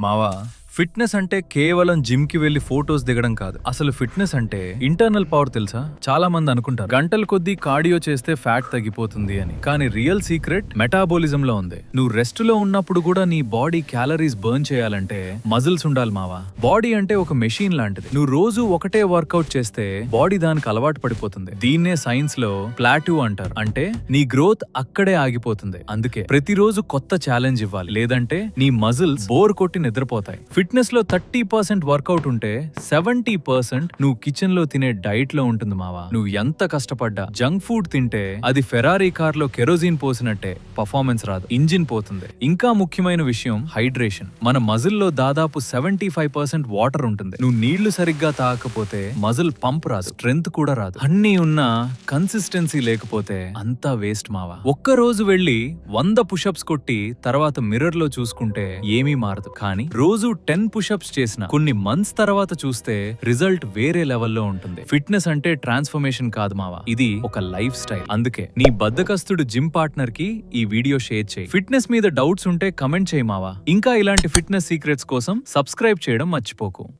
మావా ఫిట్నెస్ అంటే కేవలం జిమ్ కి వెళ్లి ఫోటోస్ దిగడం కాదు. అసలు ఫిట్నెస్ అంటే ఇంటర్నల్ పవర్ తెలుసా? చాలా మంది అనుకుంటారు గంటల కొద్దీ కార్డియో చేస్తే ఫ్యాట్ తగ్గిపోతుంది అని. కానీ రియల్ సీక్రెట్ మెటాబాలిజం లో ఉంది. నువ్వు రెస్ట్ లో ఉన్నప్పుడు కూడా నీ బాడీ క్యాలరీస్ బర్న్ చేయాలంటే మజిల్స్ ఉండాలి మావా. బాడీ అంటే ఒక మెషిన్ లాంటిది. నువ్వు రోజు ఒకటే వర్కౌట్ చేస్తే బాడీ దానికి అలవాటు పడిపోతుంది. దీన్నే సైన్స్ లో ప్లాట్యూ అంటారు. అంటే నీ గ్రోత్ అక్కడే ఆగిపోతుంది. అందుకే ప్రతిరోజు కొత్త ఛాలెంజ్ ఇవ్వాలి, లేదంటే నీ మజిల్స్ బోర్ కొట్టి నిద్రపోతాయి. ఫిట్నెస్ లో 30% వర్కౌట్ ఉంటే 70% నువ్వు కిచెన్ లో తినే డైట్ లో ఉంటుంది మావా. నువ్వు ఎంత కష్టపడ్డా జంక్ ఫుడ్ తింటే అది ఫెరారీ కార్ లో కెరోసిన్ పోసినట్టే పర్ఫార్మెన్స్ రాదు, ఇంజిన్ పోతుంది. ఇంకా ముఖ్యమైన విషయం హైడ్రేషన్. మన మజిల్ లో దాదాపు 75% వాటర్ ఉంటుంది. నువ్వు నీళ్లు సరిగ్గా తాగకపోతే మజిల్ పంప్ రాదు, స్ట్రెంగ్త్ కూడా రాదు. అన్నీ ఉన్నా కన్సిస్టెన్సీ లేకపోతే అంతా వేస్ట్ మావా. ఒక్క రోజు వెళ్లి 100 పుషప్స్ కొట్టి తర్వాత మిర్రర్ లో చూసుకుంటే ఏమీ మారదు. కానీ రోజు 10 పుషప్స్ చేసిన కొన్ని మంత్స్ తర్వాత చూస్తే రిజల్ట్ వేరే లెవెల్లో ఉంటుంది. ఫిట్నెస్ అంటే ట్రాన్స్ఫర్మేషన్ కాదు మావా, ఇది ఒక లైఫ్ స్టైల్. అందుకే నీ బద్ధకస్తుడు జిమ్ పార్ట్నర్ కి ఈ వీడియో షేర్ చేయి. ఫిట్నెస్ మీద డౌట్స్ ఉంటే కమెంట్ చేయి మావా. ఇంకా ఇలాంటి ఫిట్నెస్ సీక్రెట్స్ కోసం సబ్స్క్రైబ్ చేయడం మర్చిపోకు.